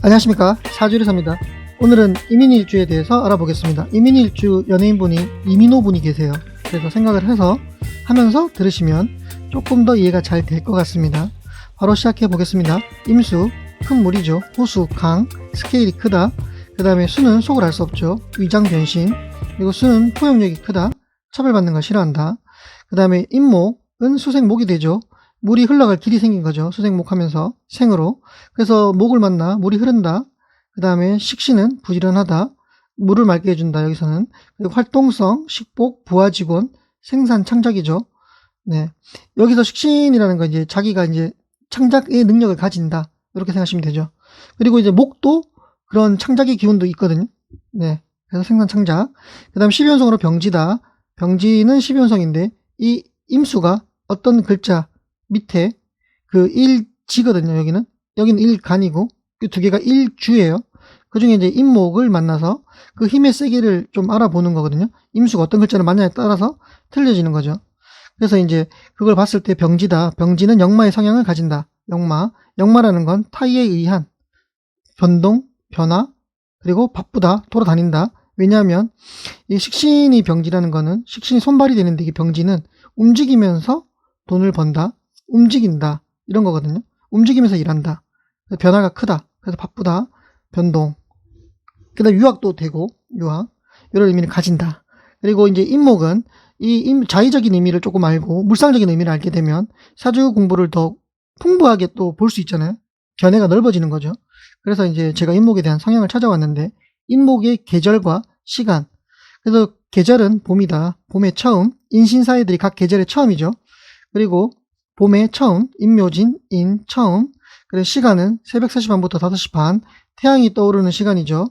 안녕하십니까, 사주리사입니다. 오늘은 이민일주에 대해서 알아보겠습니다. 이민일주 연예인분이 이민호분이 계세요. 그래서 생각을 해서 하면서 들으시면 조금 더 이해가 잘 될 것 같습니다. 바로 시작해 보겠습니다. 임수, 큰 물이죠. 호수, 강, 스케일이 크다. 그 다음에 수는 속을 알 수 없죠. 위장 변신. 그리고 수는 포용력이 크다. 차별받는 걸 싫어한다. 그 다음에 임목은 수생목이 되죠. 물이 흘러갈 길이 생긴 거죠. 수생목 하면서 생으로. 그래서 목을 만나 물이 흐른다. 그 다음에 식신은 부지런하다. 물을 맑게 해준다. 여기서는. 그리고 활동성, 식복, 부하직원, 생산, 창작이죠. 네. 여기서 식신이라는 건 이제 자기가 이제 창작의 능력을 가진다. 이렇게 생각하시면 되죠. 그리고 이제 목도 그런 창작의 기운도 있거든요. 네. 그래서 생산, 창작. 그 다음 12연성으로 병지다. 병지는 12연성인데 이 임수가 어떤 글자 밑에 그 일지거든요. 여기는 일간이고 그 두 개가 일주예요. 그 중에 이제 임목을 만나서 그 힘의 세기를 좀 알아보는 거거든요. 임수가 어떤 글자를 만나냐에 따라서 틀려지는 거죠. 그래서 이제 그걸 봤을 때 병지다. 병지는 역마의 성향을 가진다. 역마라는 건 타의에 의한 변동, 변화, 그리고 바쁘다, 돌아다닌다. 왜냐하면 이 식신이 병지라는 거는 식신이 손발이 되는데 이게 병지는 움직이면서 돈을 번다, 움직인다 이런 거거든요. 움직이면서 일한다. 변화가 크다. 그래서 바쁘다, 변동. 그다음 유학도 되고 유학 이런 의미를 가진다. 그리고 이제 임목은 이 자의적인 의미를 조금 알고 물상적인 의미를 알게 되면 사주 공부를 더 풍부하게 또 볼 수 있잖아요. 견해가 넓어지는 거죠. 그래서 이제 제가 임목에 대한 성향을 찾아왔는데 임목의 계절과 시간. 그래서 계절은 봄이다. 봄의 처음. 인신사회들이 각 계절의 처음이죠. 그리고 봄의 처음, 임묘진, 인, 처음. 그래서 시간은 새벽 3시 반부터 5시 반. 태양이 떠오르는 시간이죠.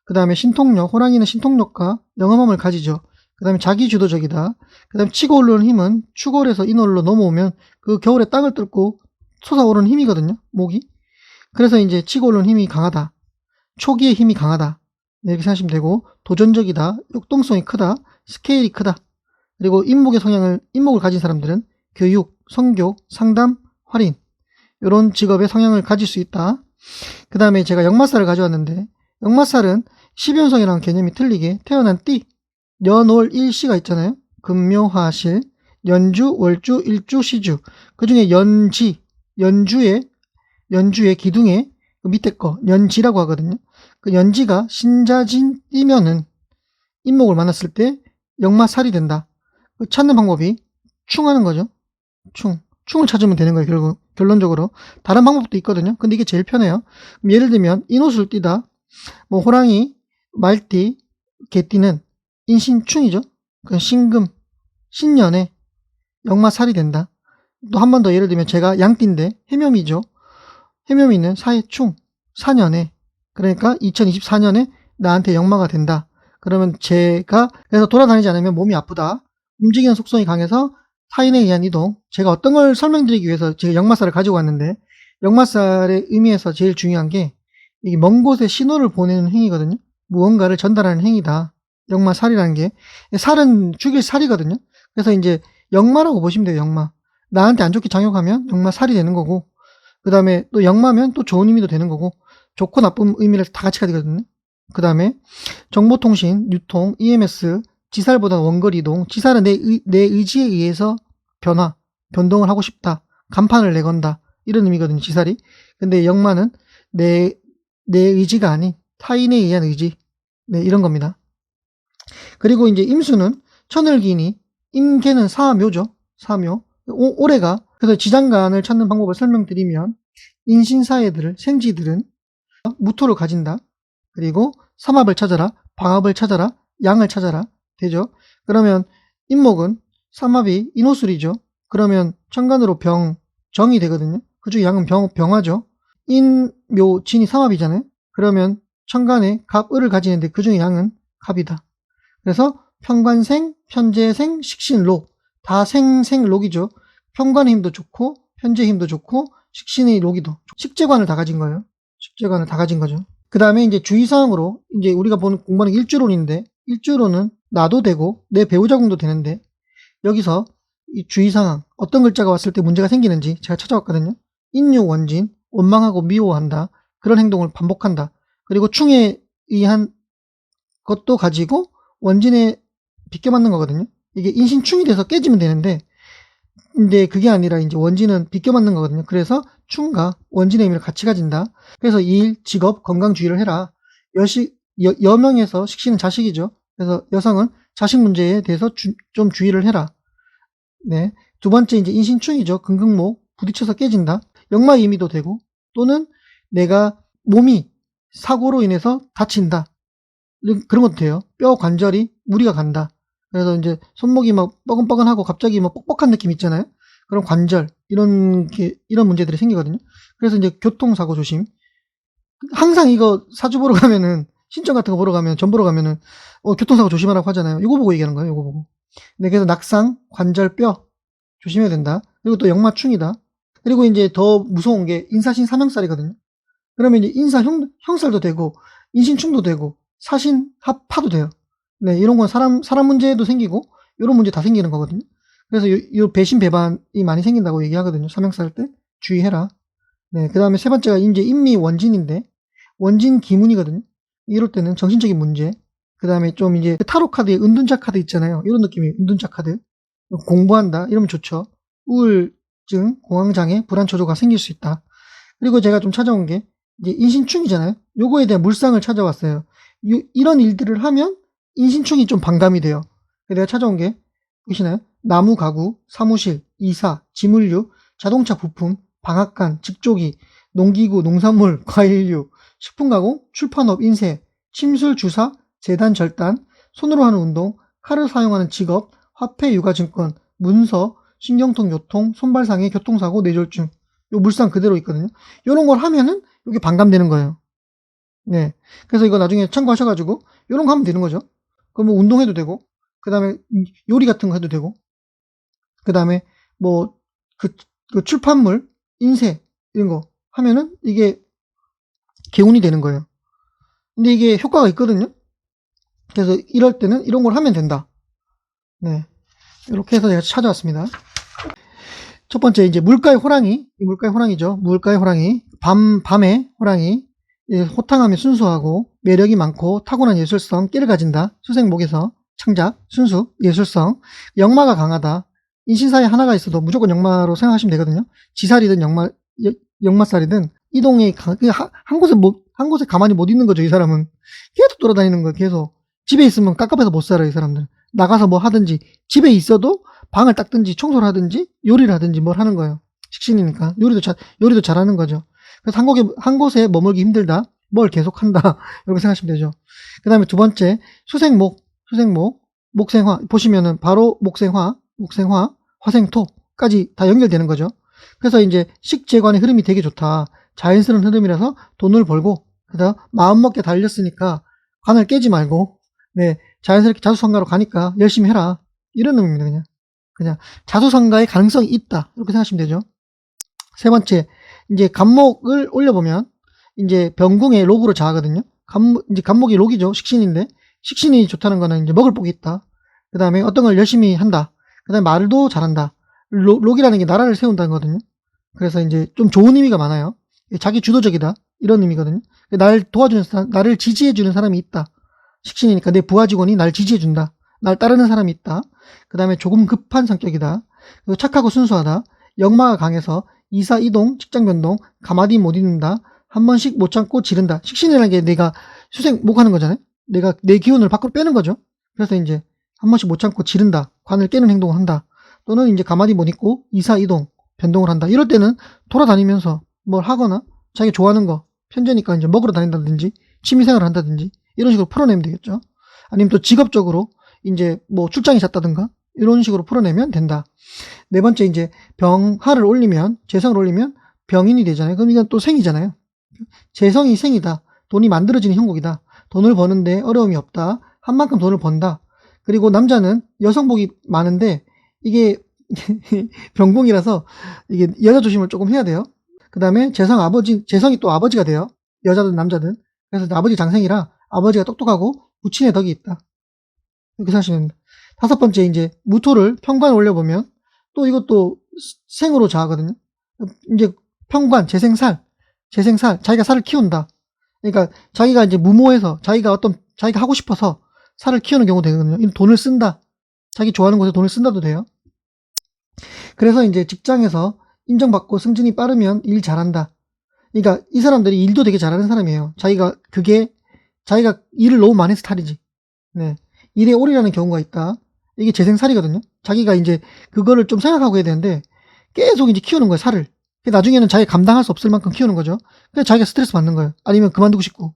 그 다음에 신통력, 호랑이는 신통력과 영험함을 가지죠. 그 다음에 자기주도적이다. 그 다음에 치고 오르는 힘은 추골에서 인월로 넘어오면 그 겨울에 땅을 뚫고 솟아오르는 힘이거든요. 목이. 그래서 이제 치고 오르는 힘이 강하다. 초기의 힘이 강하다. 네, 이렇게 생각하시면 되고, 도전적이다. 역동성이 크다. 스케일이 크다. 그리고 임목을 가진 사람들은 교육, 선교, 상담, 할인 이런 직업의 성향을 가질 수 있다. 그 다음에 제가 역마살을 가져왔는데 역마살은 12연성이라는 개념이 틀리게 태어난 띠, 연월 일시가 있잖아요. 금묘화실, 연주, 월주, 일주, 시주. 그 중에 연주의 기둥의 그 밑에 거 연지라고 하거든요. 그 연지가 신자진 띠면은 임목을 만났을 때 역마살이 된다. 찾는 방법이 충하는 거죠. 충을 찾으면 되는 거예요. 결론적으로. 다른 방법도 있거든요. 근데 이게 제일 편해요. 예를 들면 인옷을 띠다. 뭐 호랑이, 말띠, 개띠는 인신충이죠. 그 신금, 신년에 역마살이 된다. 또 한 번 더 예를 들면 제가 양띠인데 해묘미죠. 해묘미는 사해충, 4년에 그러니까 2024년에 나한테 역마가 된다. 그러면 제가 그래서 돌아다니지 않으면 몸이 아프다. 움직이는 속성이 강해서 타인에 의한 이동. 제가 어떤 걸 설명드리기 위해서 제가 역마살을 가지고 왔는데 역마살의 의미에서 제일 중요한 게 이게 먼 곳에 신호를 보내는 행위거든요. 무언가를 전달하는 행위다. 역마살이라는 게 살은 죽일 살이거든요. 그래서 이제 역마라고 보시면 돼요. 역마. 나한테 안 좋게 작용하면 역마살이 되는 거고 그 다음에 또 역마면 또 좋은 의미도 되는 거고 좋고 나쁜 의미를 다 같이 가지거든요. 그 다음에 정보통신, 유통, EMS, 지살보다 원거리 이동. 지살은 내 의지에 의해서 변동을 하고 싶다. 간판을 내건다. 이런 의미거든요. 지살이. 근데 역마는 내 의지가 아닌 타인에 의한 의지. 네, 이런 겁니다. 그리고 이제 임수는 천을기니 임계는 사묘죠. 사묘. 올해가 그래서 지장간을 찾는 방법을 설명드리면 인신사회들을 생지들은 무토를 가진다. 그리고 삼합을 찾아라. 방합을 찾아라. 양을 찾아라. 되죠. 그러면 임목은 삼합이 인호술이죠. 그러면 천간으로 정이 되거든요. 그중에 양은 병화죠. 인묘진이 삼합이잖아요. 그러면 천간에 갑을을 가지는데 그중에 양은 갑이다. 그래서 편관생, 편재생, 식신록 다 생록이죠. 편관의 힘도 좋고 편재의 힘도 좋고 식신의 록이도 식재관을 다 가진 거예요. 식재관을 다 가진 거죠. 그 다음에 이제 주의사항으로 이제 우리가 공부하는 일주론인데 일주론은 나도 되고 내 배우자궁도 되는데 여기서 이 주의사항 어떤 글자가 왔을 때 문제가 생기는지 제가 찾아왔거든요. 인유 원진 원망하고 미워한다. 그런 행동을 반복한다. 그리고 충에 의한 것도 가지고 원진에 비껴 맞는 거거든요. 이게 인신충이 돼서 깨지면 되는데, 근데 그게 아니라 이제 원진은 비껴 맞는 거거든요. 그래서 충과 원진의 의미를 같이 가진다. 그래서 일, 직업, 건강 주의를 해라. 여명에서 식신은 자식이죠. 그래서 여성은 자식 문제에 대해서 좀 주의를 해라. 네. 두 번째 이제 인신충이죠. 금극목 부딪혀서 깨진다. 역마의 의미도 되고, 또는 내가 몸이 사고로 인해서 다친다. 그런 것도 돼요. 뼈 관절이 무리가 간다. 그래서 이제 손목이 막 뻐근뻐근하고 갑자기 막 뻑뻑한 느낌 있잖아요. 그런 관절 이런 문제들이 생기거든요. 그래서 이제 교통사고 조심. 항상 이거 사주 보러 가면은 신청 같은 거 보러 가면 전 보러 가면은 교통사고 조심하라고 하잖아요. 이거 보고 얘기하는 거예요. 이거 보고. 네, 그래서 낙상, 관절, 뼈 조심해야 된다. 그리고 또 역마충이다. 그리고 이제 더 무서운 게 인사신 삼형살이거든요. 그러면 이제 인사 형살도 되고 인신충도 되고 사신 합파도 돼요. 네, 이런 건 사람 문제도 생기고 이런 문제 다 생기는 거거든요. 그래서 요 배신 배반이 많이 생긴다고 얘기하거든요. 삼형살 때 주의해라. 네, 그 다음에 세 번째가 이제 인미 원진인데 원진 기문이거든요. 이럴 때는 정신적인 문제. 그 다음에 좀 이제 타로 카드에 은둔자 카드 있잖아요. 이런 느낌이 은둔자 카드. 공부한다 이러면 좋죠. 우울증, 공황장애, 불안초조가 생길 수 있다. 그리고 제가 좀 찾아온 게 이제 인신충이잖아요. 요거에 대한 물상을 찾아왔어요. 이런 일들을 하면 인신충이 좀 반감이 돼요. 내가 찾아온 게 보시나요? 나무 가구, 사무실, 이사, 지물류, 자동차 부품, 방앗간, 직조기, 농기구, 농산물, 과일류, 식품가공, 출판업, 인쇄, 침술, 주사, 재단, 절단, 손으로 하는 운동, 칼을 사용하는 직업, 화폐, 육아증권, 문서, 신경통, 요통, 손발상해, 교통사고, 뇌졸중. 요 물상 그대로 있거든요. 요런 걸 하면은 이게 반감되는 거예요. 네. 그래서 이거 나중에 참고하셔가지고 요런 거 하면 되는 거죠. 그럼 뭐 운동해도 되고, 그 다음에 요리 같은 거 해도 되고, 그 다음에 뭐 그 출판물, 인쇄 이런 거 하면은 이게 개운이 되는 거예요. 근데 이게 효과가 있거든요. 그래서 이럴 때는 이런 걸 하면 된다. 네. 이렇게 해서 제가 찾아왔습니다. 첫 번째 이제 물가의 호랑이, 이 물가의 호랑이죠. 물가의 호랑이, 밤의 호랑이, 호탕하며 순수하고 매력이 많고 타고난 예술성, 끼를 가진다. 수생목에서 창작, 순수, 예술성, 역마가 강하다. 인신사에 하나가 있어도 무조건 역마로 생각하시면 되거든요. 지살이든 역마살이든 이동이 한 곳에 가만히 못 있는 거죠. 이 사람은 계속 돌아다니는 거예요. 계속 집에 있으면 깝깝해서 못 살아요. 이 사람들은 나가서 뭐 하든지 집에 있어도 방을 닦든지 청소를 하든지 요리를 하든지 뭘 하는 거예요. 식신이니까 요리도 잘하는 거죠. 그래서 한 곳에 머물기 힘들다. 뭘 계속한다. 이렇게 생각하시면 되죠. 그 다음에 두 번째 수생목, 목생화 보시면은 바로 목생화, 화생토까지 다 연결되는 거죠. 그래서 이제 식재관의 흐름이 되게 좋다. 자연스러운 흐름이라서 돈을 벌고 그다음 마음먹게 달렸으니까 관을 깨지 말고 네 자연스럽게 자수성가로 가니까 열심히 해라. 이런 의미입니다. 그냥 자수성가의 가능성이 있다. 이렇게 생각하시면 되죠. 세 번째 이제 간목을 올려보면 이제 병궁의 록으로 자하거든요. 이제 간목이 록이죠. 식신인데 식신이 좋다는 거는 이제 먹을 복이 있다. 그 다음에 어떤 걸 열심히 한다. 그 다음에 말도 잘한다. 록이라는 게 나라를 세운다는 거거든요. 그래서 이제 좀 좋은 의미가 많아요. 자기 주도적이다. 이런 의미거든요. 나를 지지해주는 사람이 있다. 식신이니까 내 부하 직원이 날 지지해준다. 날 따르는 사람이 있다. 그 다음에 조금 급한 성격이다. 그리고 착하고 순수하다. 역마가 강해서 이사, 이동, 직장 변동, 가마디 못 잊는다. 한 번씩 못 참고 지른다. 식신이라는 게 내가 수생목하는 거잖아요. 내가 내 기운을 밖으로 빼는 거죠. 그래서 이제 한 번씩 못 참고 지른다. 관을 깨는 행동을 한다. 또는 이제 가마디 못 잊고 이사, 이동, 변동을 한다. 이럴 때는 돌아다니면서 뭘 하거나 자기 좋아하는 거 편제니까 이제 먹으러 다닌다든지 취미생활을 한다든지 이런 식으로 풀어내면 되겠죠. 아니면 또 직업적으로 이제 뭐 출장이 잦다든가 이런 식으로 풀어내면 된다. 네 번째 이제 병화를 올리면 재성을 올리면 병인이 되잖아요. 그럼 이건 또 생이잖아요. 재성이 생이다. 돈이 만들어지는 형국이다. 돈을 버는데 어려움이 없다. 한 만큼 돈을 번다. 그리고 남자는 여성복이 많은데 이게 병궁이라서 이게 여자 조심을 조금 해야 돼요. 그 다음에 재성이 또 아버지가 돼요. 여자든 남자든. 그래서 아버지 장생이라 아버지가 똑똑하고 부친의 덕이 있다. 이렇게 생각하시면 됩니다. 다섯 번째 이제 무토를 평관 올려보면 또 이것도 생으로 자하거든요. 이제 평관, 재생살. 재생살, 자기가 살을 키운다. 그러니까 자기가 이제 무모해서 자기가 하고 싶어서 살을 키우는 경우 되거든요. 돈을 쓴다. 자기 좋아하는 곳에 돈을 쓴다도 돼요. 그래서 이제 직장에서 인정받고 승진이 빠르면 일 잘한다. 그러니까 이 사람들이 일도 되게 잘하는 사람이에요. 자기가 일을 너무 많이 스타일이지. 네. 일에 오래가는 경우가 있다. 이게 재생살이거든요. 자기가 이제 그거를 좀 생각하고 해야 되는데 계속 이제 키우는 거예요, 살을. 나중에는 자기가 감당할 수 없을 만큼 키우는 거죠. 그래서 자기가 스트레스 받는 거예요. 아니면 그만두고 싶고.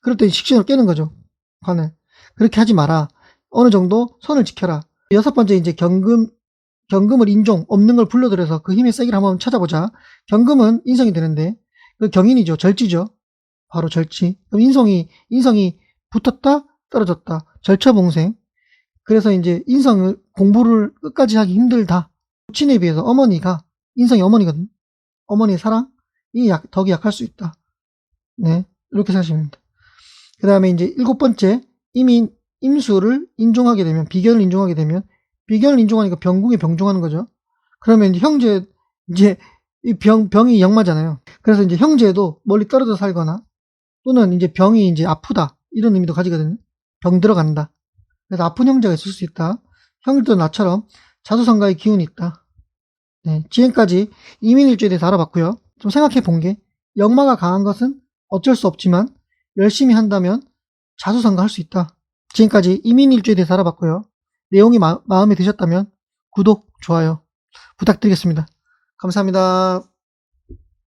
그럴 때 식신을 깨는 거죠. 관을. 그렇게 하지 마라. 어느 정도 선을 지켜라. 6번째 이제 경금을 인종, 없는 걸 불러들여서 그 힘의 세기를 한번 찾아보자. 경금은 인성이 되는데 그 경인이죠. 절지죠. 바로 절지. 그럼 인성이 붙었다, 떨어졌다. 절처봉생. 그래서 이제 인성을 공부를 끝까지 하기 힘들다. 부친에 비해서 인성이 어머니거든. 어머니의 사랑이 덕이 약할 수 있다. 네. 이렇게 생각하시면 됩니다. 그 다음에 이제 7번째, 임수를 인종하게 되면, 비견을 인종하게 되면, 비견을 인종하니까 병궁에 병종하는 거죠. 그러면 이제 이 병이 역마잖아요. 그래서 이제 형제도 멀리 떨어져 살거나, 또는 이제 병이 이제 아프다. 이런 의미도 가지거든요. 병 들어간다. 그래서 아픈 형제가 있을 수 있다. 형들도 나처럼 자수성가의 기운이 있다. 네, 지금까지 이민일주에 대해서 알아봤고요. 좀 생각해 본 게 역마가 강한 것은 어쩔 수 없지만 열심히 한다면 자수성가할 수 있다. 지금까지 이민일주에 대해서 알아봤고요. 내용이 마음에 드셨다면 구독, 좋아요 부탁드리겠습니다. 감사합니다.